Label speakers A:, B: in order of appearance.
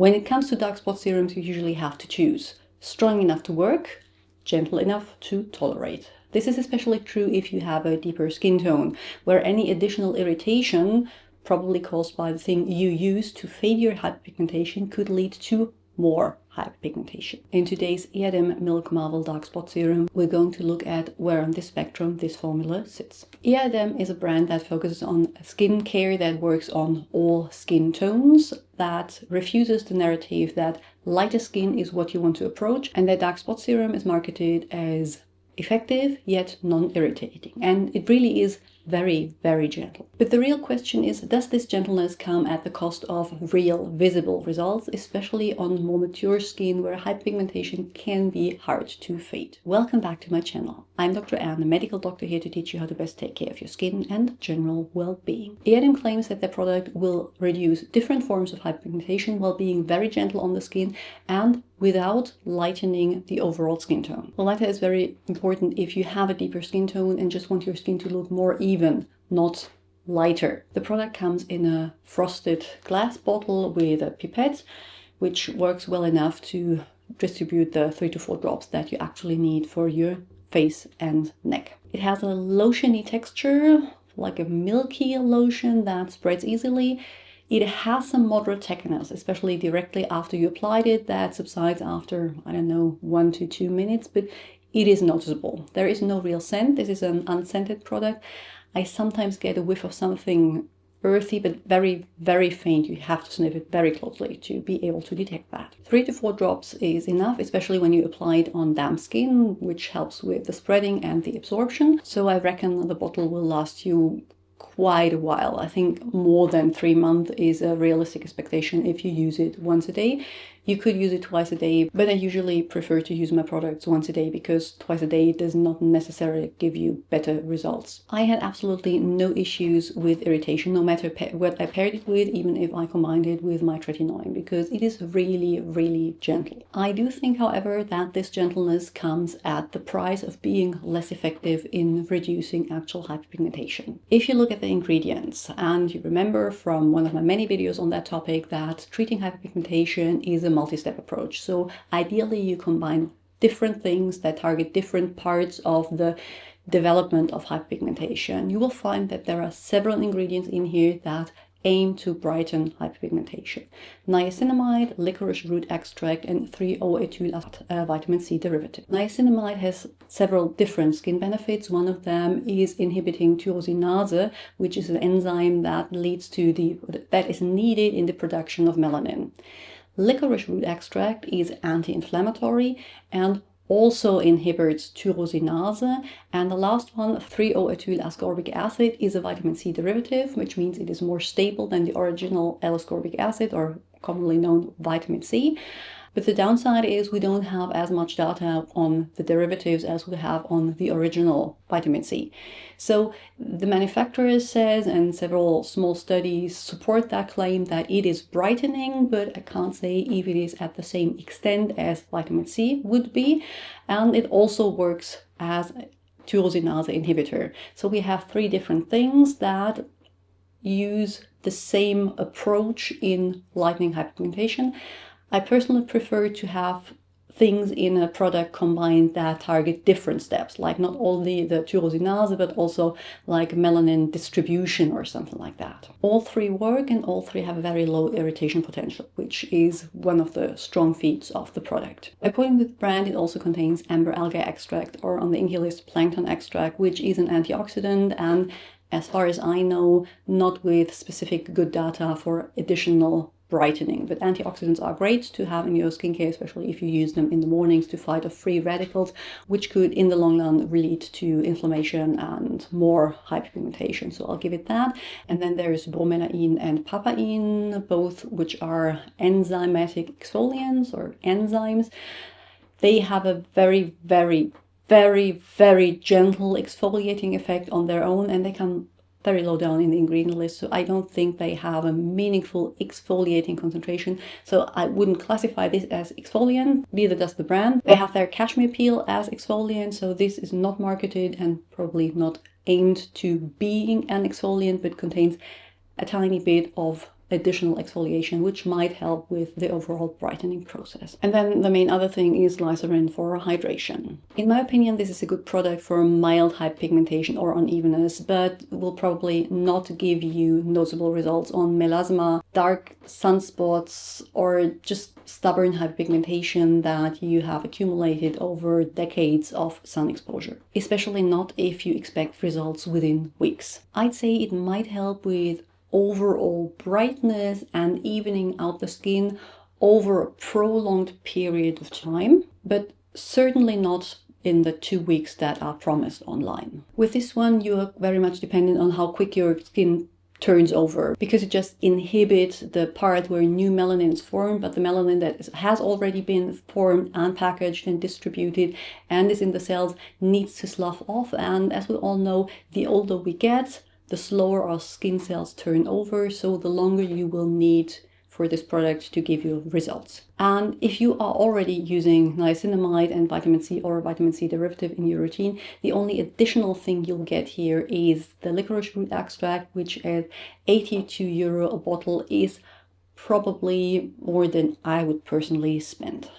A: When it comes to dark spot serums, you usually have to choose strong enough to work, gentle enough to tolerate. This is especially true if you have a deeper skin tone, where any additional irritation, probably caused by the thing you use to fade your hyperpigmentation, could lead to more hyperpigmentation. In today's EADEM Milk Marvel Dark Spot Serum, we're going to look at where on this spectrum this formula sits. EADEM is a brand that focuses on skin care that works on all skin tones, that refuses the narrative that lighter skin is what you want to approach, and that Dark Spot Serum is marketed as effective yet non-irritating. And it really is very, very gentle. But the real question is, does this gentleness come at the cost of real visible results, especially on more mature skin where hyperpigmentation can be hard to fade? Welcome back to my channel. I'm Dr. Anne, a medical doctor here to teach you how to best take care of your skin and general well-being. EADEM claims that their product will reduce different forms of hyperpigmentation while being very gentle on the skin and without lightening the overall skin tone. The latter is very important if you have a deeper skin tone and just want your skin to look more even, not lighter. The product comes in a frosted glass bottle with a pipette, which works well enough to distribute the 3 to 4 drops that you actually need for your face and neck. It has a lotiony texture, like a milky lotion that spreads easily. It has some moderate tackiness, especially directly after you applied it, that subsides after, I don't know, 1 to 2 minutes, but it is noticeable. There is no real scent. This is an unscented product. I sometimes get a whiff of something earthy, but very, very faint. You have to sniff it very closely to be able to detect that. 3 to 4 drops is enough, especially when you apply it on damp skin, which helps with the spreading and the absorption. So I reckon the bottle will last you quite a while. I think more than 3 months is a realistic expectation if you use it once a day. You could use it twice a day, but I usually prefer to use my products once a day because twice a day does not necessarily give you better results. I had absolutely no issues with irritation, no matter what I paired it with, even if I combined it with my retinoid, because it is really, really gentle. I do think, however, that this gentleness comes at the price of being less effective in reducing actual hyperpigmentation. If you look at the ingredients, and you remember from one of my many videos on that topic that treating hyperpigmentation is a multi-step approach. So ideally you combine different things that target different parts of the development of hyperpigmentation. You will find that there are several ingredients in here that aim to brighten hyperpigmentation. Niacinamide, licorice root extract, and 3-O-ethyl vitamin C derivative. Niacinamide has several different skin benefits. One of them is inhibiting tyrosinase, which is an enzyme that is needed in the production of melanin. Licorice root extract is anti-inflammatory and also inhibits tyrosinase. And the last one, 3-O-ethyl ascorbic acid, is a vitamin C derivative, which means it is more stable than the original L-ascorbic acid, or commonly known vitamin C. But the downside is we don't have as much data on the derivatives as we have on the original vitamin C. So the manufacturer says, and several small studies support that claim, that it is brightening, but I can't say if it is at the same extent as vitamin C would be. And it also works as a tyrosinase inhibitor. So we have 3 different things that use the same approach in lightening hyperpigmentation. I personally prefer to have things in a product combined that target different steps, like not only the tyrosinase, but also like melanin distribution or something like that. All 3 work and all 3 have a very low irritation potential, which is one of the strong feats of the product. According to the brand, it also contains amber algae extract, or on the English list, plankton extract, which is an antioxidant, and as far as I know, not with specific good data for additional brightening. But antioxidants are great to have in your skincare, especially if you use them in the mornings to fight off free radicals, which could in the long run lead to inflammation and more hyperpigmentation. So I'll give it that. And then there's bromelin and papain, both which are enzymatic exfoliants or enzymes. They have a very, very, very, very gentle exfoliating effect on their own, and they come very low down in the ingredient list, so I don't think they have a meaningful exfoliating concentration. So I wouldn't classify this as exfoliant, neither does the brand. They have their cashmere peel as exfoliant, so this is not marketed and probably not aimed to being an exfoliant, but contains a tiny bit of additional exfoliation, which might help with the overall brightening process. And then the main other thing is glycerin for hydration. In my opinion, this is a good product for mild hyperpigmentation or unevenness, but will probably not give you noticeable results on melasma, dark sunspots, or just stubborn hyperpigmentation that you have accumulated over decades of sun exposure, especially not if you expect results within weeks. I'd say it might help with overall brightness and evening out the skin over a prolonged period of time, but certainly not in the 2 weeks that are promised online. With this one, you are very much dependent on how quick your skin turns over, because it just inhibits the part where new melanin is formed, but the melanin that has already been formed and packaged and distributed and is in the cells needs to slough off. And as we all know, the older we get, the slower our skin cells turn over, so the longer you will need for this product to give you results. And if you are already using niacinamide and vitamin C or vitamin C derivative in your routine, the only additional thing you'll get here is the licorice root extract, which at €82 a bottle is probably more than I would personally spend.